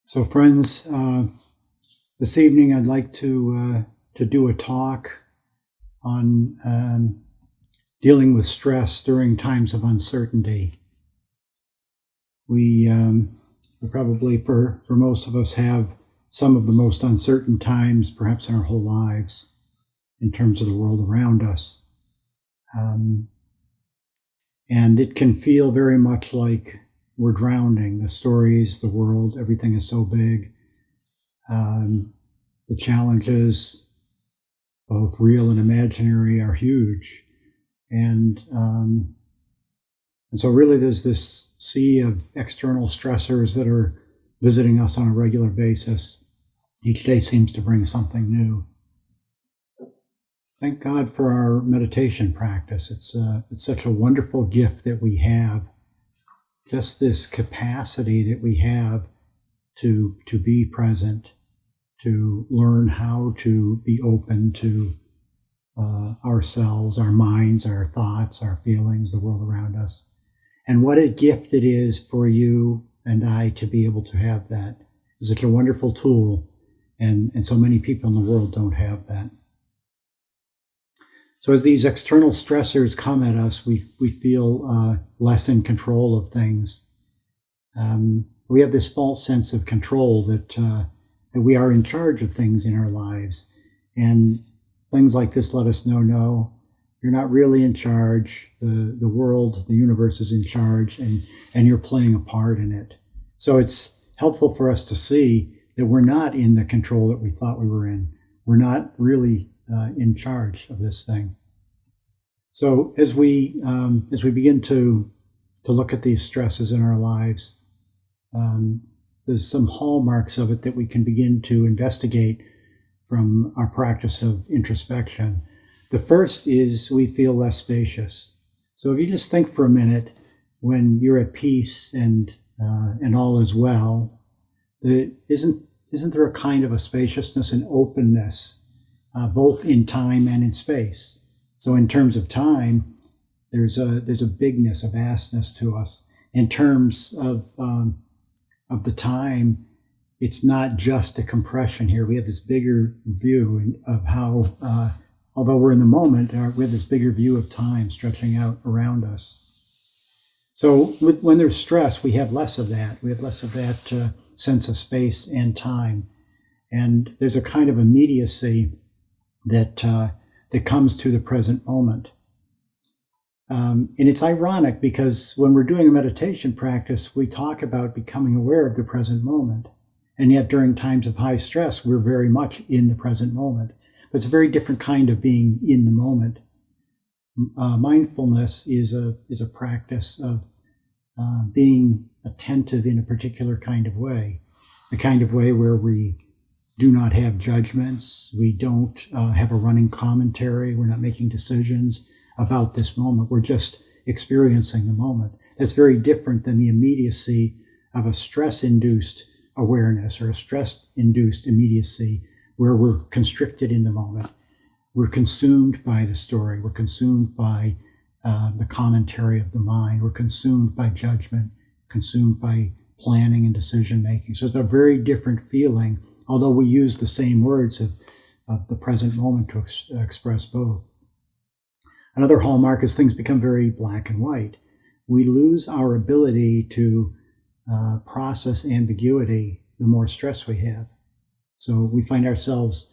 So, friends, this evening I'd like to do a talk on dealing with stress during times of uncertainty. We probably, for most of us, have some of the most uncertain times, perhaps in our whole lives, in terms of the world around us. And it can feel very much like we're drowning. The stories, the world, everything is so big. The challenges, both real and imaginary, are huge. And so really there's this sea of external stressors that are visiting us on a regular basis. Each day seems to bring something new. Thank God for our meditation practice. It's such a wonderful gift that we have. Just this capacity that we have to be present, to learn how to be open to ourselves, our minds, our thoughts, our feelings, the world around us. And what a gift it is for you and I to be able to have that. It's such a wonderful tool, and so many people in the world don't have that. So as these external stressors come at us, we feel less in control of things. We have this false sense of control that we are in charge of things in our lives. And things like this let us know, no, you're not really in charge. The world, the universe is in charge, and you're playing a part in it. So it's helpful for us to see that we're not in the control that we thought we were in. We're not really in charge of this thing. So as we begin to look at these stresses in our lives, there's some hallmarks of it that we can begin to investigate from our practice of introspection. The first is we feel less spacious. So if you just think for a minute, when you're at peace and all is well, isn't there a kind of a spaciousness and openness, both in time and in space? So in terms of time, there's a bigness, a vastness to us. In terms of the time, it's not just a compression here. We have this bigger view of how, although we're in the moment, we have this bigger view of time stretching out around us. So when there's stress, we have less of that. We have less of that sense of space and time. And there's a kind of immediacy that comes to the present moment. And it's ironic because when we're doing a meditation practice, we talk about becoming aware of the present moment. And yet during times of high stress, we're very much in the present moment. But it's a very different kind of being in the moment. Mindfulness is a practice of being attentive in a particular kind of way. The kind of way where we do not have judgments. We don't have a running commentary. We're not making decisions about this moment. We're just experiencing the moment. That's very different than the immediacy of a stress-induced awareness or a stress-induced immediacy where we're constricted in the moment. We're consumed by the story. We're consumed by the commentary of the mind. We're consumed by judgment, consumed by planning and decision-making. So it's a very different feeling, although we use the same words of the present moment to express both. Another hallmark is things become very black and white. We lose our ability to process ambiguity the more stress we have. So we find ourselves,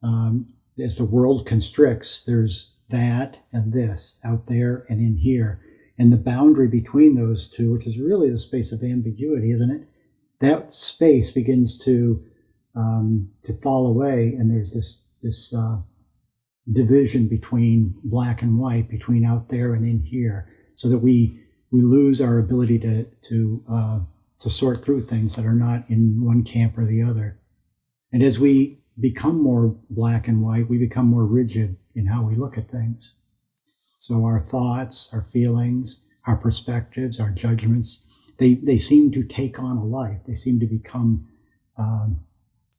as the world constricts, there's that and this, out there and in here. And the boundary between those two, which is really the space of ambiguity, isn't it? That space begins to fall away, and there's this division between black and white, between out there and in here, so that we lose our ability to sort through things that are not in one camp or the other. And as we become more black and white, we become more rigid in how we look at things. So our thoughts, our feelings, our perspectives, our judgments, they seem to take on a life. They seem to become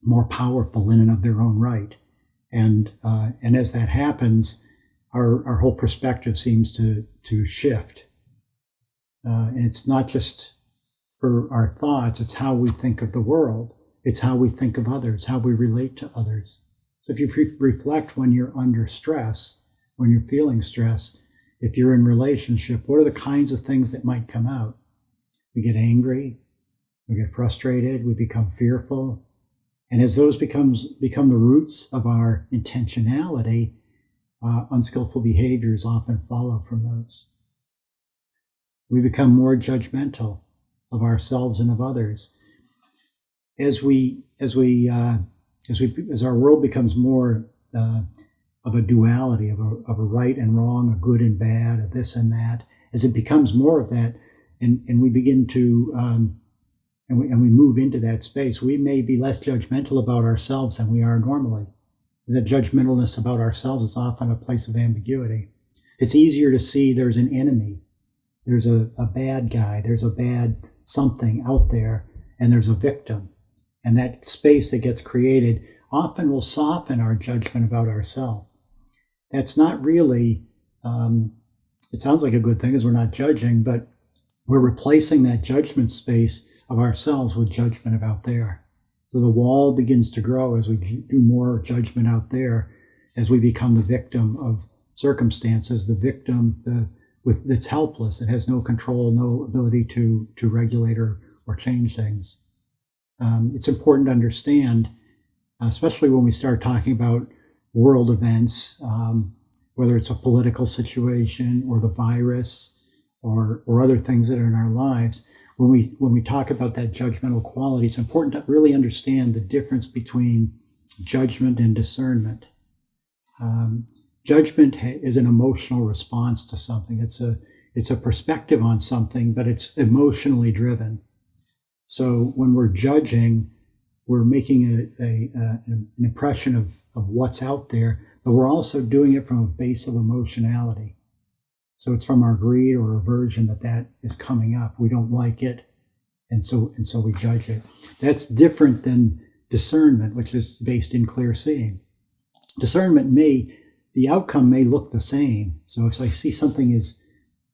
more powerful in and of their own right. And as that happens, our whole perspective seems to shift. And it's not just for our thoughts, it's how we think of the world. It's how we think of others, how we relate to others. So if you reflect when you're under stress, when you're feeling stress, if you're in relationship, what are the kinds of things that might come out? We get angry, we get frustrated, we become fearful. And as those become the roots of our intentionality, unskillful behaviors often follow from those. We become more judgmental of ourselves and of others. As our world becomes more of a duality, of a right and wrong, a good and bad, a this and that, as it becomes more of that, and we begin to and we move into that space, we may be less judgmental about ourselves than we are normally. That judgmentalness about ourselves is often a place of ambiguity. It's easier to see there's an enemy, there's a bad guy, there's a bad something out there, and there's a victim. And that space that gets created often will soften our judgment about ourselves. That's not really, it sounds like a good thing, as we're not judging, but we're replacing that judgment space of ourselves with judgment about there. So the wall begins to grow as we do more judgment out there, as we become the victim of circumstances, the victim that's helpless, that has no control, no ability to regulate or change things. It's important to understand, especially when we start talking about world events, whether it's a political situation or the virus or other things that are in our lives. When we talk about that judgmental quality, it's important to really understand the difference between judgment and discernment. Judgment is an emotional response to something. It's a perspective on something, but it's emotionally driven. So when we're judging, we're making an impression of what's out there, but we're also doing it from a base of emotionality. So it's from our greed or aversion that is coming up. We don't like it, and so we judge it. That's different than discernment, which is based in clear seeing. Discernment the outcome may look the same. So if I see something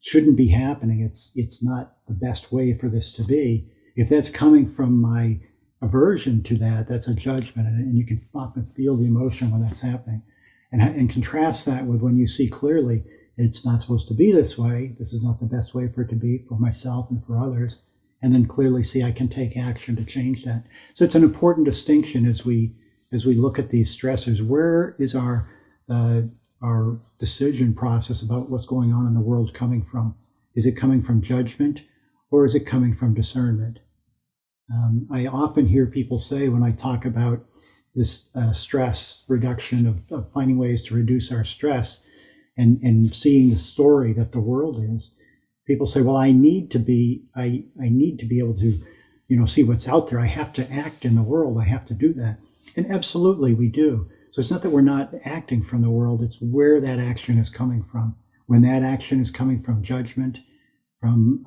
shouldn't be happening, it's not the best way for this to be. If that's coming from my aversion to that, that's a judgment, and you can often feel the emotion when that's happening. And contrast that with when you see clearly, it's not supposed to be this way. This is not the best way for it to be for myself and for others. And then clearly see I can take action to change that. So it's an important distinction as we look at these stressors. Where is our decision process about what's going on in the world coming from? Is it coming from judgment, or is it coming from discernment? I often hear people say, when I talk about this stress reduction, of finding ways to reduce our stress, and seeing the story that the world is, people say, well, I need to be able to, see what's out there. I have to act in the world. I have to do that. And absolutely we do. So it's not that we're not acting from the world. It's where that action is coming from. When that action is coming from judgment, from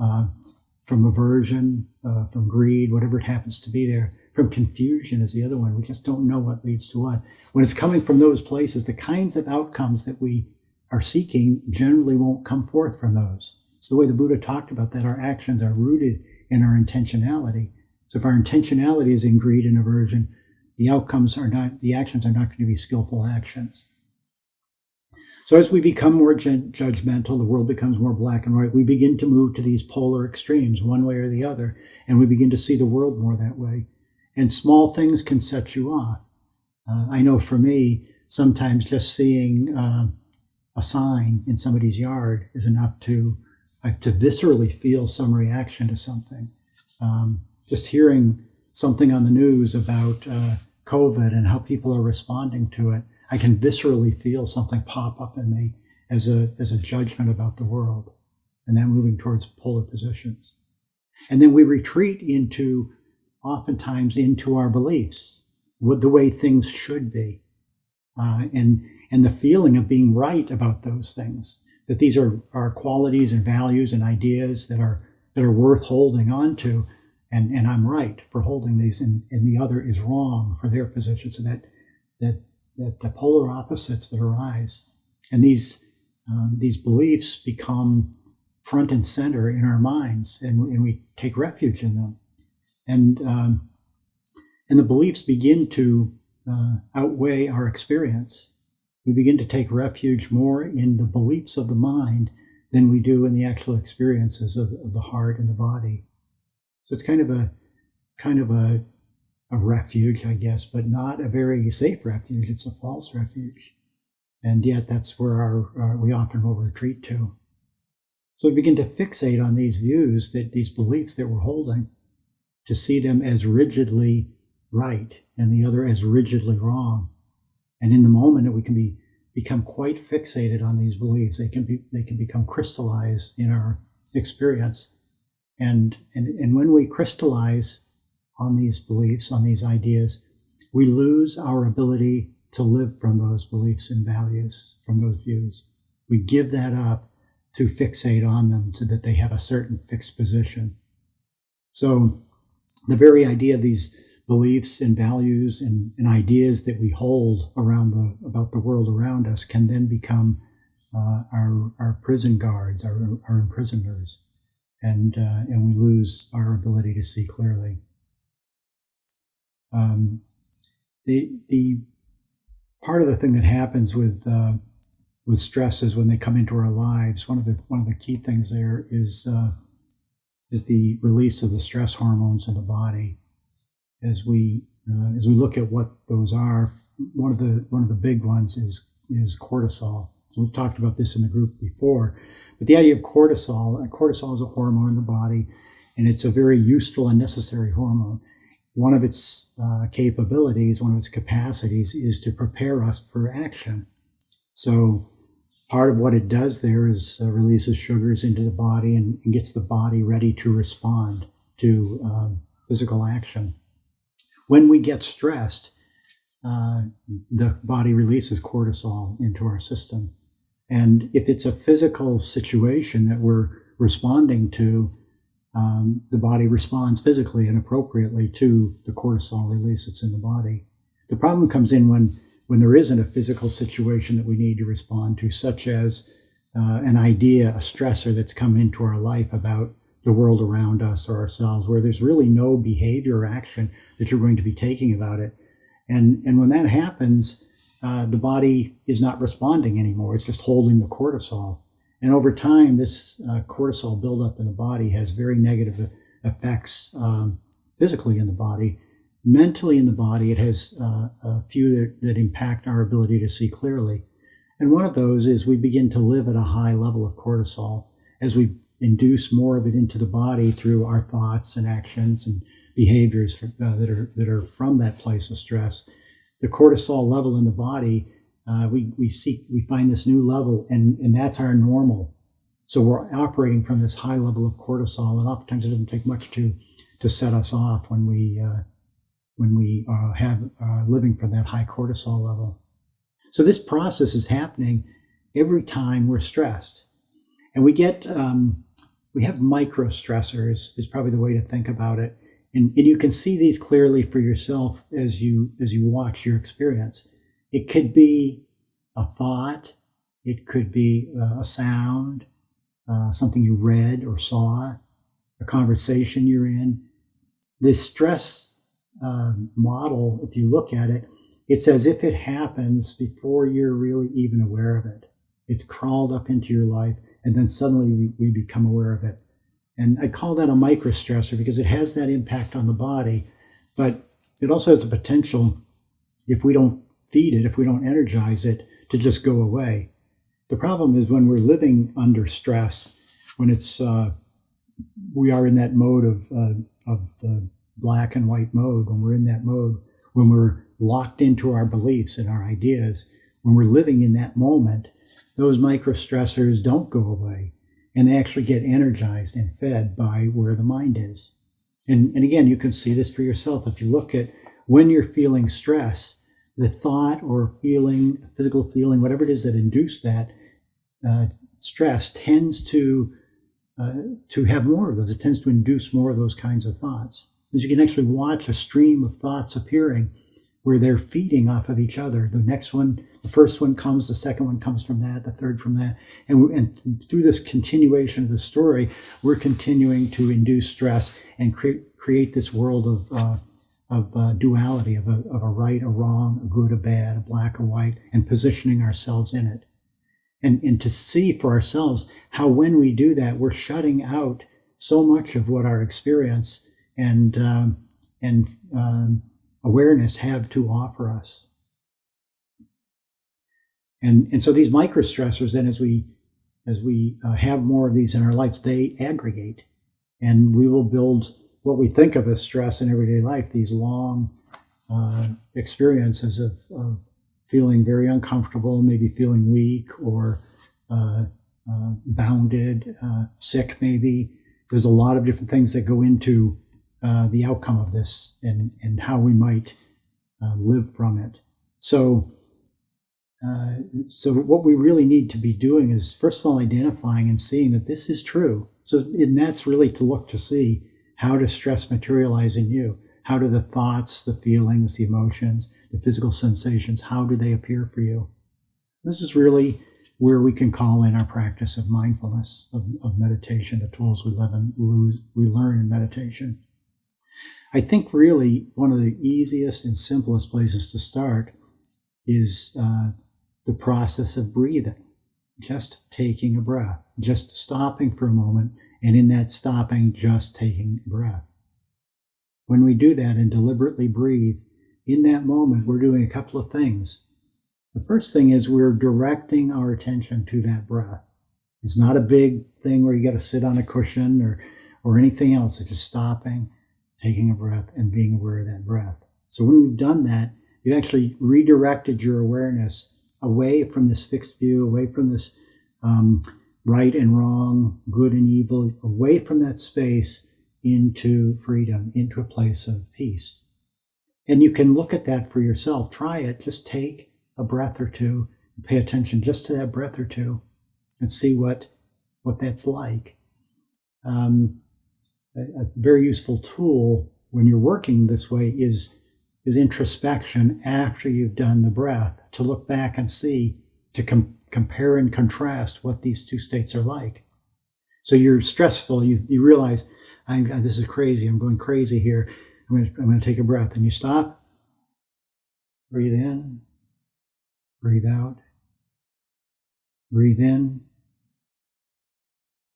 aversion, from greed, whatever it happens to be there, from confusion is the other one. We just don't know what leads to what. When it's coming from those places, the kinds of outcomes that we are seeking generally won't come forth from those. So the way the Buddha talked about that, our actions are rooted in our intentionality. So if our intentionality is in greed and aversion, the actions are not going to be skillful actions. So as we become more judgmental, the world becomes more black and white. We begin to move to these polar extremes, one way or the other, and we begin to see the world more that way. And small things can set you off. I know for me, sometimes just seeing a sign in somebody's yard is enough to viscerally feel some reaction to something. Just hearing something on the news about COVID and how people are responding to it, I can viscerally feel something pop up in me as a judgment about the world, and then moving towards polar positions. And then we retreat oftentimes into our beliefs, with the way things should be, and the feeling of being right about those things, that these are qualities and values and ideas that are worth holding on to, and I'm right for holding these, and the other is wrong for their position. So that the polar opposites that arise, and these beliefs become front and center in our minds, and we take refuge in them. And And the beliefs begin to outweigh our experience. We begin to take refuge more in the beliefs of the mind than we do in the actual experiences of the heart and the body. So it's kind of a refuge, I guess, but not a very safe refuge. It's a false refuge. And yet that's where we often will retreat to. So we begin to fixate on these views, these beliefs that we're holding, to see them as rigidly right and the other as rigidly wrong. And in the moment, we can become quite fixated on these beliefs. They can become crystallized in our experience. And when we crystallize on these beliefs, on these ideas, we lose our ability to live from those beliefs and values, from those views. We give that up to fixate on them so that they have a certain fixed position. So the very idea of these beliefs and values and ideas that we hold about the world around us can then become our prison guards, our imprisoners, and we lose our ability to see clearly. The part of the thing that happens with stress is when they come into our lives. One of the key things there is the release of the stress hormones in the body. As we look at what those are, one of the big ones is cortisol. So we've talked about this in the group before, but the idea of cortisol is a hormone in the body, and it's a very useful and necessary hormone. One of its capabilities, one of its capacities, is to prepare us for action. So part of what it does there is releases sugars into the body and gets the body ready to respond to physical action. When we get stressed, the body releases cortisol into our system. And if it's a physical situation that we're responding to, the body responds physically and appropriately to the cortisol release that's in the body. The problem comes in when there isn't a physical situation that we need to respond to, such as an idea, a stressor that's come into our life about the world around us or ourselves, where there's really no behavior or action that you're going to be taking about it. And when that happens, the body is not responding anymore. It's just holding the cortisol. And over time, this cortisol buildup in the body has very negative effects physically in the body. Mentally in the body, it has a few that impact our ability to see clearly. And one of those is we begin to live at a high level of cortisol as we induce more of it into the body through our thoughts and actions and behaviors that are from that place of stress. The cortisol level in the body, we find this new level, and that's our normal. So we're operating from this high level of cortisol, and oftentimes it doesn't take much to set us off when we have living from that high cortisol level. So this process is happening every time we're stressed, and we have micro stressors is probably the way to think about it. And you can see these clearly for yourself as you watch your experience. It could be a thought, it could be a sound, something you read or saw, a conversation you're in. This stress model, if you look at it, it's as if it happens before you're really even aware of it. It's crawled up into your life, and then suddenly we become aware of it. And I call that a microstressor because it has that impact on the body, but it also has the potential, if we don't feed it, if we don't energize it, to just go away. The problem is when we're living under stress, when it's we are in that mode of the black and white mode, when we're in that mode, when we're locked into our beliefs and our ideas, when we're living in that moment, those microstressors don't go away. And they actually get energized and fed by where the mind is. And again, you can see this for yourself. If you look at when you're feeling stress, the thought or feeling, physical feeling, whatever it is that induced that stress tends to have more of those. It tends to induce more of those kinds of thoughts. Because you can actually watch a stream of thoughts appearing where they're feeding off of each other. The next one, the first one comes, the second one comes from that, the third from that. And through this continuation of the story, we're continuing to induce stress and create this world duality, of a right, a wrong, a good, a bad, a black or white, and positioning ourselves in it. And to see for ourselves how when we do that, we're shutting out so much of what our experience and awareness have to offer us. And so these micro stressors, then as we have more of these in our lives, they aggregate, and we will build what we think of as stress in everyday life, these long experiences of feeling very uncomfortable, maybe feeling weak or bounded, sick maybe. There's a lot of different things that go into the outcome of this and how we might live from it. So what we really need to be doing is, first of all, identifying and seeing that this is true. And that's really to look to see, how does stress materialize in you? How do the thoughts, the feelings, the emotions, the physical sensations, how do they appear for you? This is really where we can call in our practice of mindfulness, of meditation, the tools we learn in meditation. I think really one of the easiest and simplest places to start is the process of breathing, just taking a breath, just stopping for a moment, and in that stopping, just taking a breath. When we do that and deliberately breathe, in that moment, we're doing a couple of things. The first thing is we're directing our attention to that breath. It's not a big thing where you got to sit on a cushion or anything else. It's just stopping, taking a breath, and being aware of that breath. So when we've done that, you actually redirected your awareness away from this fixed view, away from this right and wrong, good and evil, away from that space into freedom, into a place of peace. And you can look at that for yourself. Try it. Just take a breath or two, and pay attention just to that breath or two, and see what that's like. A very useful tool when you're working this way is introspection after you've done the breath, to look back and see, to compare and contrast what these two states are like. So you're stressful, you realize, this is crazy, I'm going crazy here, I'm going to take a breath, and you stop, breathe in, breathe out, breathe in,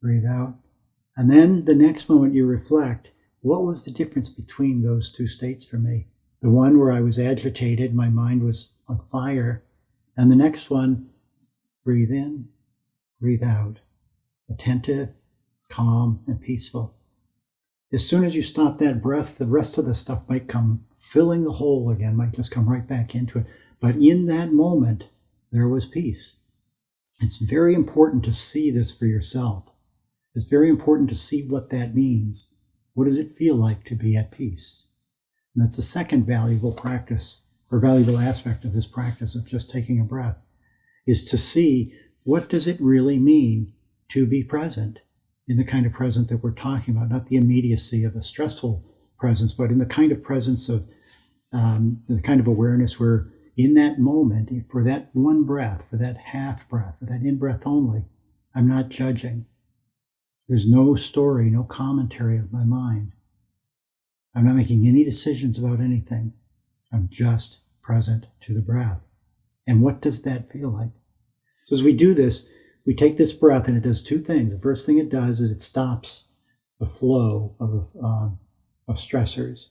breathe out. And then the next moment you reflect, what was the difference between those two states for me? The one where I was agitated, my mind was on fire, and the next one, breathe in, breathe out, attentive, calm, and peaceful. As soon as you stop that breath, the rest of the stuff might come filling the hole again, might just come right back into it. But in that moment, there was peace. It's very important to see this for yourself. It's very important to see what that means. What does it feel like to be at peace? And that's the second valuable practice, or valuable aspect of this practice of just taking a breath, is to see, what does it really mean to be present, in the kind of present that we're talking about, not the immediacy of a stressful presence, but in the kind of presence of the kind of awareness where in that moment, for that one breath, for that half breath, for that in-breath only, I'm not judging. There's no story, no commentary of my mind. I'm not making any decisions about anything. I'm just present to the breath. And what does that feel like? So as we do this, we take this breath and it does two things. The first thing it does is it stops the flow of stressors.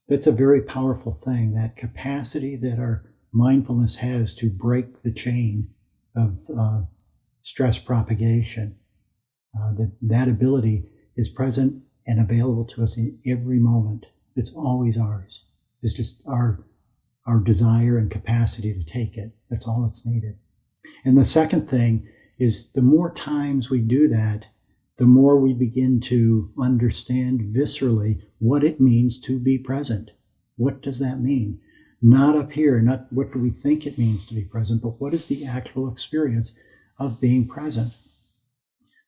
That's a very powerful thing, that capacity that our mindfulness has to break the chain of stress propagation. That ability is present and available to us in every moment. It's always ours. It's just our desire and capacity to take it. That's all that's needed. And the second thing is, the more times we do that, the more we begin to understand viscerally what it means to be present. What does that mean? Not up here, not what do we think it means to be present, but what is the actual experience of being present?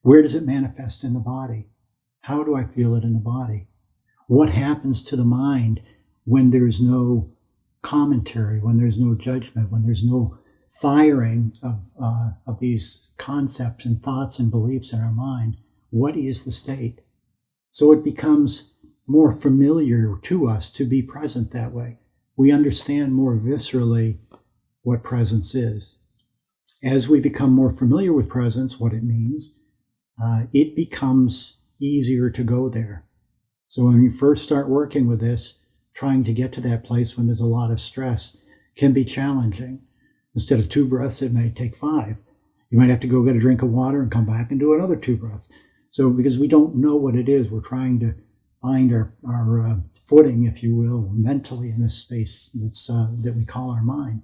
Where does it manifest in the body? How do I feel it in the body? What happens to the mind when there's no commentary, when there's no judgment, when there's no firing of these concepts and thoughts and beliefs in our mind? What is the state? So it becomes more familiar to us to be present that way. We understand more viscerally what presence is. As we become more familiar with presence, what it means, it becomes easier to go there. So when you first start working with this, trying to get to that place when there's a lot of stress can be challenging. Instead of 2 breaths, it may take 5. You might have to go get a drink of water and come back and do another 2 breaths. So because we don't know what it is, we're trying to find our footing, if you will, mentally in this space that we call our mind.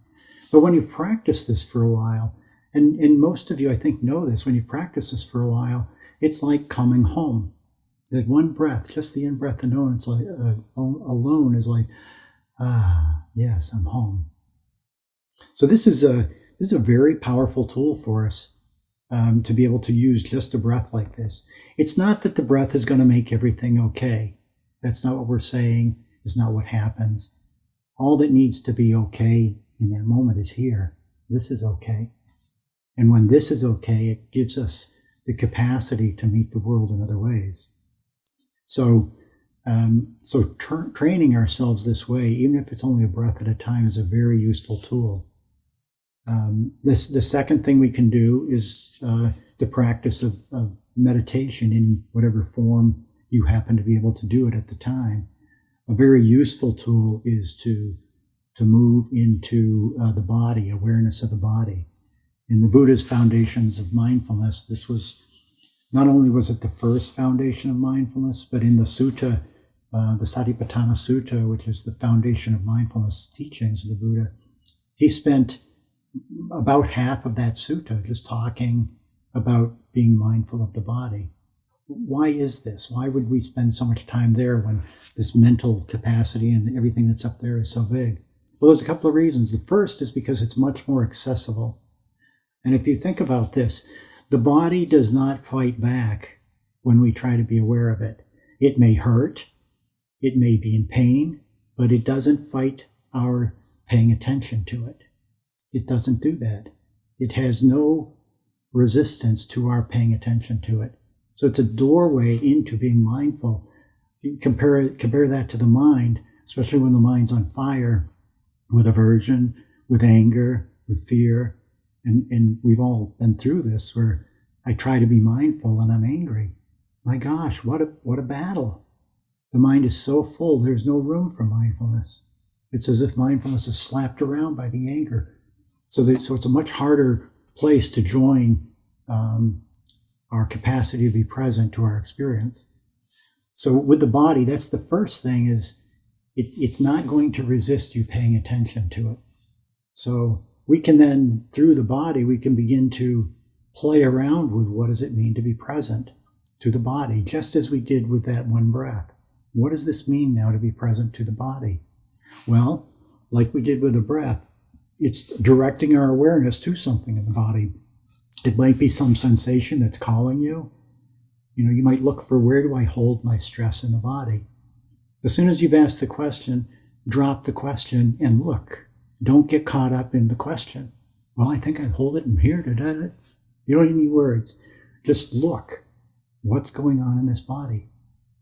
But when you've practiced this for a while, and most of you, I think, know this, when you've practiced this for a while, it's like coming home. That one breath, just the in-breath alone, it's like, alone is like, yes, I'm home. So this is a very powerful tool for us to be able to use just a breath like this. It's not that the breath is going to make everything okay. That's not what we're saying. It's not what happens. All that needs to be okay in that moment is here. This is okay. And when this is okay, it gives us the capacity to meet the world in other ways. So training ourselves this way, even if it's only a breath at a time, is a very useful tool. The second thing we can do is the practice of meditation in whatever form you happen to be able to do it at the time. A very useful tool is to move into the body, awareness of the body. In the Buddha's foundations of mindfulness, this was not only was it the first foundation of mindfulness, but in the sutta, the Satipatthana Sutta, which is the foundation of mindfulness teachings of the Buddha, he spent about half of that sutta just talking about being mindful of the body. Why is this? Why would we spend so much time there when this mental capacity and everything that's up there is so big? Well, there's a couple of reasons. The first is because it's much more accessible. And if you think about this, the body does not fight back when we try to be aware of it. It may hurt, it may be in pain, but it doesn't fight our paying attention to it. It doesn't do that. It has no resistance to our paying attention to it. So it's a doorway into being mindful. You compare that to the mind, especially when the mind's on fire, with aversion, with anger, with fear. And we've all been through this where I try to be mindful and I'm angry. My gosh, what a battle. The mind is so full, there's no room for mindfulness. It's as if mindfulness is slapped around by the anger. So it's a much harder place to join our capacity to be present to our experience. So with the body, that's the first thing, is it's not going to resist you paying attention to it. So we can then, through the body, we can begin to play around with what does it mean to be present to the body, just as we did with that one breath. What does this mean now to be present to the body? Well, like we did with the breath, it's directing our awareness to something in the body. It might be some sensation that's calling you. You might look for, where do I hold my stress in the body? As soon as you've asked the question, drop the question and look. Don't get caught up in the question. Well, I think I hold it in here. You don't need words. Just look. What's going on in this body?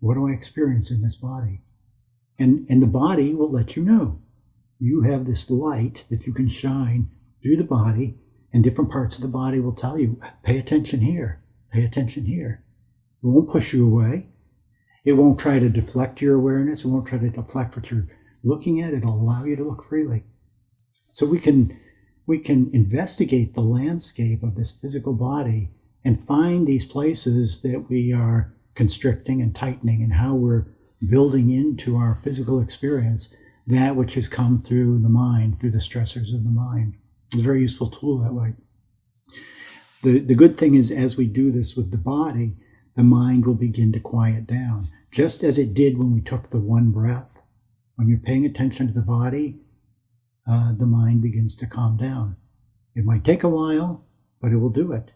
What do I experience in this body? And the body will let you know. You have this light that you can shine through the body, and different parts of the body will tell you, pay attention here, pay attention here. It won't push you away. It won't try to deflect your awareness. It won't try to deflect what you're looking at. It'll allow you to look freely. So we can investigate the landscape of this physical body and find these places that we are constricting and tightening, and how we're building into our physical experience that which has come through the mind, through the stressors of the mind. It's a very useful tool that way. The good thing is, as we do this with the body, the mind will begin to quiet down, just as it did when we took the one breath. When you're paying attention to the body, the mind begins to calm down. It might take a while, but it will do it.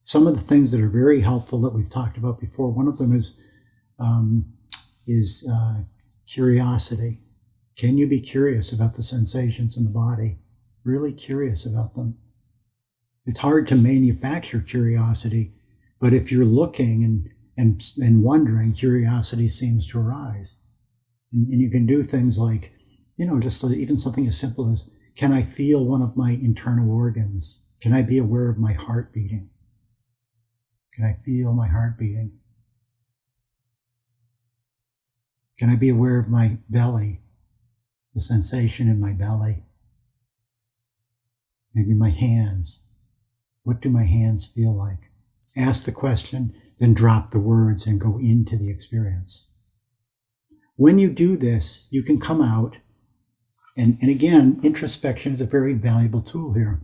Some of the things that are very helpful that we've talked about before, one of them is curiosity. Can you be curious about the sensations in the body? Really curious about them. It's hard to manufacture curiosity, but if you're looking and wondering, curiosity seems to arise. And you can do things like, just even something as simple as, can I feel one of my internal organs? Can I be aware of my heart beating? Can I feel my heart beating? Can I be aware of my belly, the sensation in my belly? Maybe my hands. What do my hands feel like? Ask the question, then drop the words and go into the experience. When you do this, you can come out, and again, introspection is a very valuable tool here.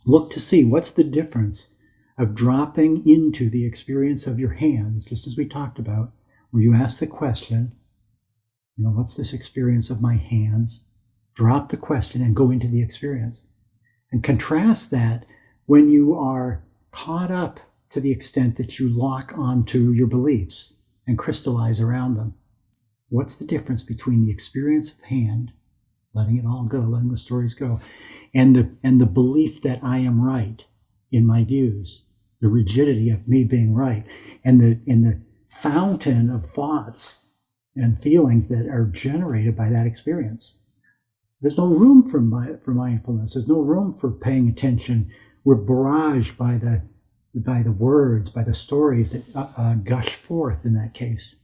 Look to see what's the difference of dropping into the experience of your hands, just as we talked about, where you ask the question, what's this experience of my hands? Drop the question and go into the experience. And contrast that when you are caught up to the extent that you lock onto your beliefs and crystallize around them. What's the difference between the experience of hand, letting it all go, letting the stories go, and the belief that I am right in my views, the rigidity of me being right, and the fountain of thoughts and feelings that are generated by that experience? There's no room for mindfulness. There's no room for paying attention. We're barraged by the words, by the stories that gush forth in that case.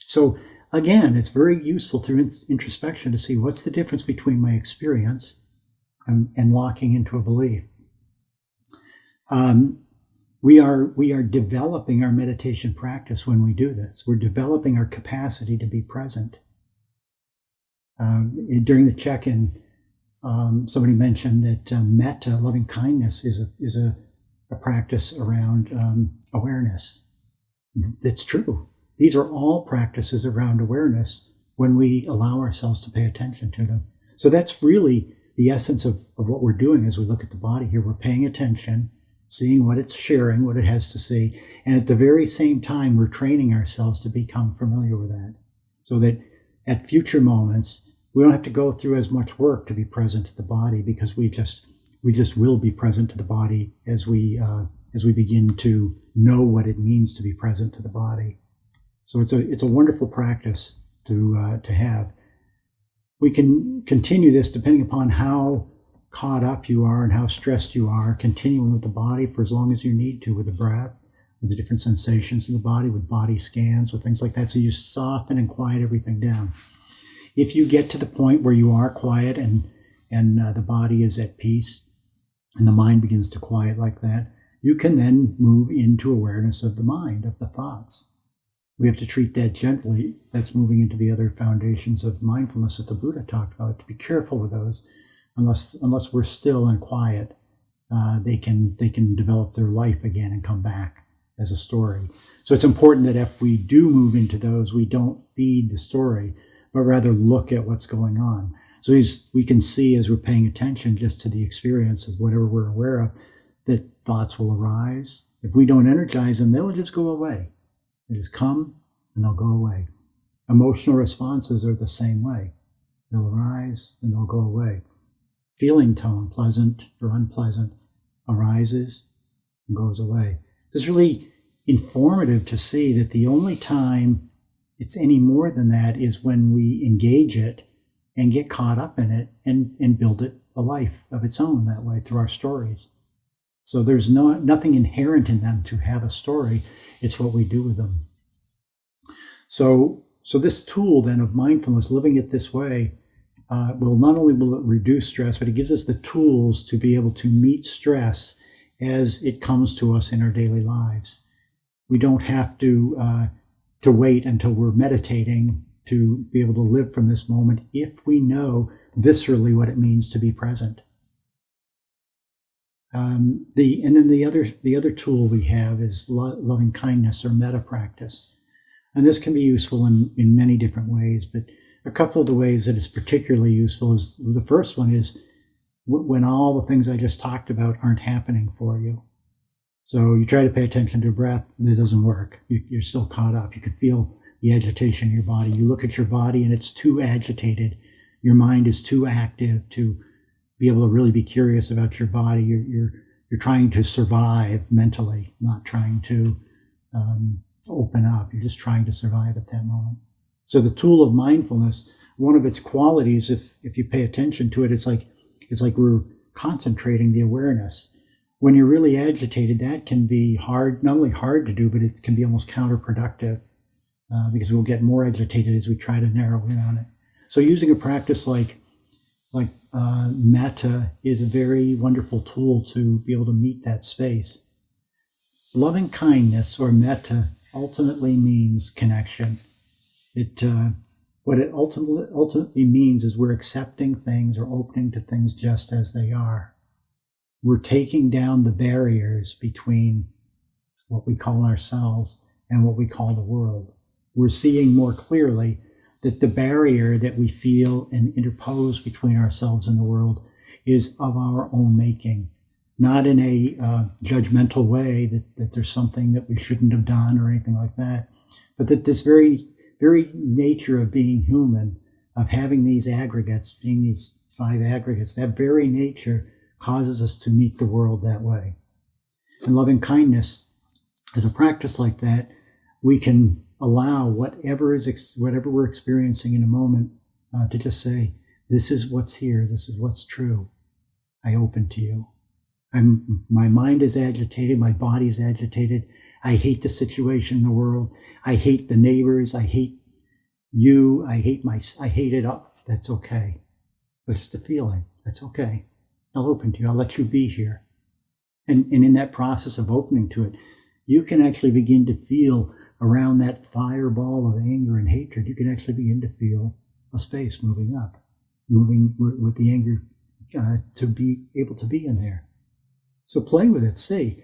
So again, it's very useful through introspection to see what's the difference between my experience and locking into a belief. We are developing our meditation practice when we do this. We're developing our capacity to be present. During the check-in, somebody mentioned that metta, loving kindness, is a practice around awareness. That's true. These are all practices around awareness when we allow ourselves to pay attention to them. So that's really the essence of what we're doing as we look at the body here. We're paying attention, seeing what it's sharing, what it has to say, and at the very same time, we're training ourselves to become familiar with that, so that at future moments, we don't have to go through as much work to be present to the body, because we just will be present to the body as we begin to know what it means to be present to the body. So it's a wonderful practice to have. We can continue this depending upon how caught up you are and how stressed you are, continuing with the body for as long as you need to, with the breath, with the different sensations in the body, with body scans, with things like that. So you soften and quiet everything down. If you get to the point where you are quiet and the body is at peace and the mind begins to quiet like that, you can then move into awareness of the mind, of the thoughts. We have to treat that gently. That's moving into the other foundations of mindfulness that the Buddha talked about. We have to be careful with those. Unless we're still and quiet, they can develop their life again and come back as a story. So it's important that if we do move into those, we don't feed the story, but rather look at what's going on. So we can see, as we're paying attention just to the experience of whatever we're aware of, that thoughts will arise. If we don't energize them, they'll just go away. They just come and they'll go away. Emotional responses are the same way. They'll arise and they'll go away. Feeling tone, pleasant or unpleasant, arises and goes away. It's really informative to see that the only time it's any more than that is when we engage it and get caught up in it and build it a life of its own that way through our stories. So there's nothing inherent in them to have a story. It's what we do with them. So this tool then of mindfulness, living it this way, will not only will it reduce stress, but it gives us the tools to be able to meet stress as it comes to us in our daily lives. We don't have to wait until we're meditating to be able to live from this moment if we know viscerally what it means to be present. And then the other tool we have is loving kindness or metta practice. And this can be useful in many different ways, but a couple of the ways that it's particularly useful is, the first one is when all the things I just talked about aren't happening for you. So you try to pay attention to breath, and it doesn't work. You're still caught up. You can feel the agitation in your body. You look at your body and it's too agitated. Your mind is too active to be able to really be curious about your body. You're trying to survive mentally, not trying to open up. You're just trying to survive at that moment. So the tool of mindfulness, one of its qualities, if you pay attention to it, it's like we're concentrating the awareness. When you're really agitated, that can be hard, not only hard to do, but it can be almost counterproductive because we'll get more agitated as we try to narrow in on it. So using a practice like metta is a very wonderful tool to be able to meet that space. Loving kindness, or metta, ultimately means connection. What it ultimately means is we're accepting things or opening to things just as they are. We're taking down the barriers between what we call ourselves and what we call the world. We're seeing more clearly that the barrier that we feel and interpose between ourselves and the world is of our own making, not in a judgmental way that there's something that we shouldn't have done or anything like that, but that this very nature of being human, of having these aggregates, being these 5 aggregates, that very nature causes us to meet the world that way. And loving kindness, as a practice like that, we can allow whatever we're experiencing in a moment to just say, this is what's here, this is what's true. I open to you. My mind is agitated, my body's agitated. I hate the situation in the world. I hate the neighbors. I hate you. I hate it up. That's okay. It's just a feeling. That's okay. I'll open to you. I'll let you be here. And in that process of opening to it, you can actually begin to feel around that fireball of anger and hatred, you can actually begin to feel a space moving up, moving with the anger to be able to be in there. So play with it. See,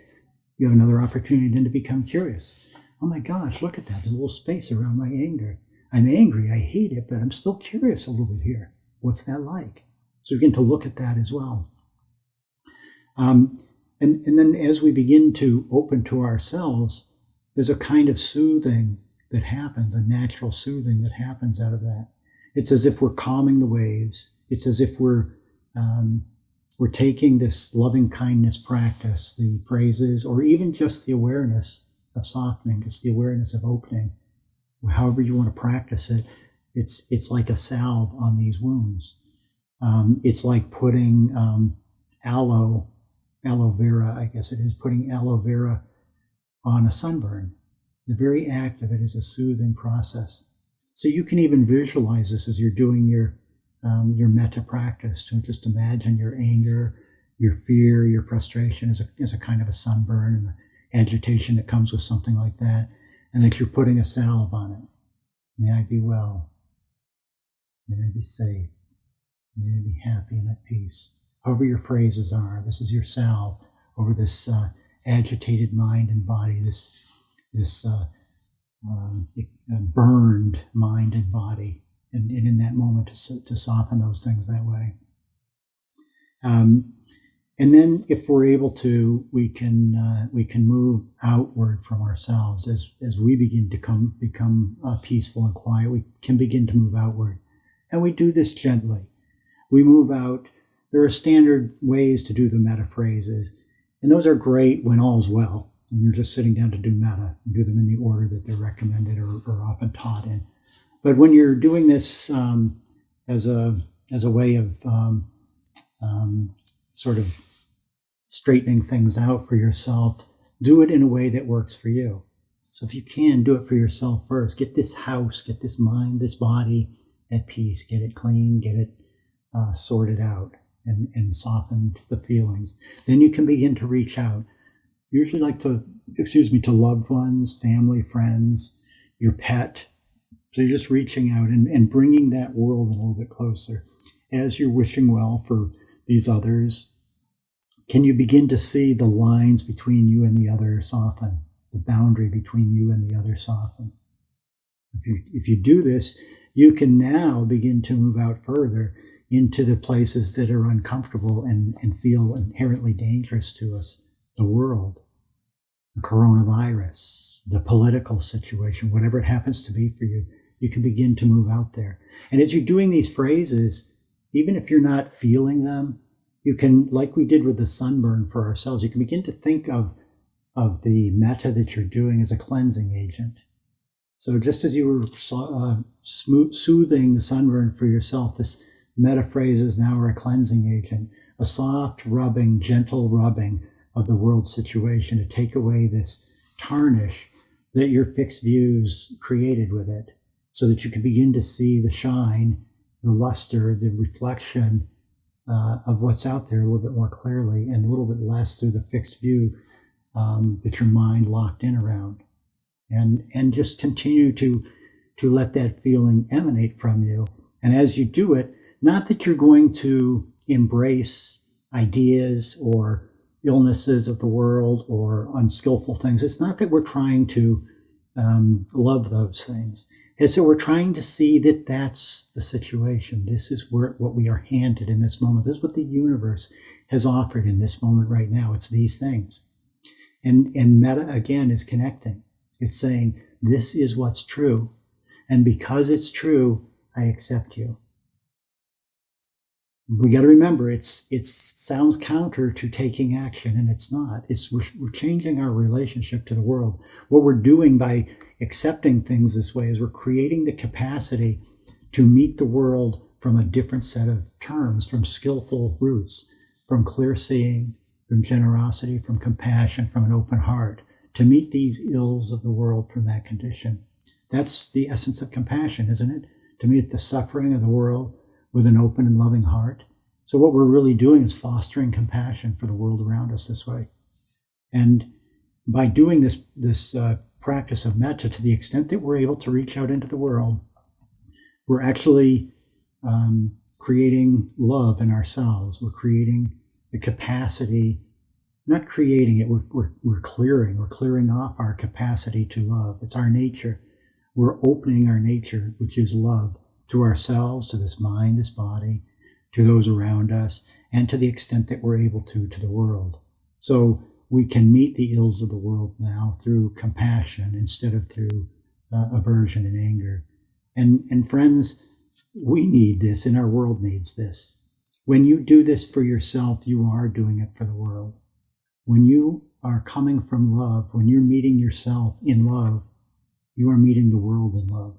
you have another opportunity then to become curious. Oh my gosh, look at that. There's a little space around my anger. I'm angry. I hate it, but I'm still curious a little bit here. What's that like? So begin to look at that as well. And then as we begin to open to ourselves, there's a kind of soothing that happens, a natural soothing that happens out of that. It's as if we're calming the waves. It's as if we're taking this loving kindness practice, the phrases, or even just the awareness of softening, just the awareness of opening, however you want to practice it. It's like a salve on these wounds. It's like putting aloe vera, I guess it is, putting aloe vera on a sunburn. The very act of it is a soothing process. So you can even visualize this as you're doing your metta practice, to just imagine your anger, your fear, your frustration as a kind of a sunburn, and the agitation that comes with something like that, and that you're putting a salve on it. May I be well. May I be safe. May I be happy and at peace. However your phrases are, this is your salve over this agitated mind and body, this burned mind and body, and in that moment to soften those things that way. And then, if we're able to, we can move outward from ourselves as we begin to become peaceful and quiet. We can begin to move outward, and we do this gently. We move out. There are standard ways to do the metta phrases, and those are great when all's well. When you're just sitting down to do metta, and do them in the order that they're recommended or often taught in. But when you're doing this as a way of sort of straightening things out for yourself, do it in a way that works for you. So if you can, do it for yourself first. Get this house, get this mind, this body at peace. Get it clean, get it sorted out, and soften the feelings. Then you can begin to reach out. Usually to loved ones, family, friends, your pet. So you're just reaching out and bringing that world a little bit closer. As you're wishing well for these others, can you begin to see the lines between you and the other soften? The boundary between you and the other soften? If you do this, you can now begin to move out further into the places that are uncomfortable and feel inherently dangerous to us. The world, the coronavirus, the political situation, whatever it happens to be for you, you can begin to move out there. And as you're doing these phrases, even if you're not feeling them, you can, like we did with the sunburn for ourselves, you can begin to think of of the metta that you're doing as a cleansing agent. So just as you were soothing the sunburn for yourself, this metta phrase is now a cleansing agent, a soft rubbing, gentle rubbing of the world situation to take away this tarnish that your fixed views created with it, so that you can begin to see the shine, the luster, the reflection of what's out there a little bit more clearly and a little bit less through the fixed view that your mind locked in around. And just continue to let that feeling emanate from you. And as you do it, not that you're going to embrace ideas or illnesses of the world or unskillful things. It's not that we're trying to love those things. It's that we're trying to see that that's the situation. This is what we are handed in this moment. This is what the universe has offered in this moment right now. It's these things. And metta, again, is connecting. It's saying, this is what's true. And because it's true, I accept you. We got to remember, it sounds counter to taking action, and it's not. We're changing our relationship to the world. What we're doing by accepting things this way is we're creating the capacity to meet the world from a different set of terms, from skillful roots, from clear seeing, from generosity, from compassion, from an open heart, to meet these ills of the world from that condition. That's the essence of compassion, isn't it? To meet the suffering of the world with an open and loving heart. So what we're really doing is fostering compassion for the world around us this way. And by doing this practice of metta, to the extent that we're able to reach out into the world, we're actually creating love in ourselves. We're creating the capacity, not creating it, we're clearing off our capacity to love. It's our nature. We're opening our nature, which is love, to ourselves, to this mind, this body, to those around us, and to the extent that we're able to the world. So we can meet the ills of the world now through compassion instead of through aversion and anger. And friends, we need this, and our world needs this. When you do this for yourself, you are doing it for the world. When you are coming from love, when you're meeting yourself in love, you are meeting the world in love.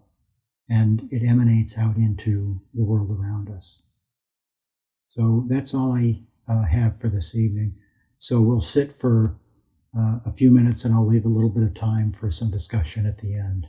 And it emanates out into the world around us. So that's all I have for this evening. So we'll sit for a few minutes, and I'll leave a little bit of time for some discussion at the end.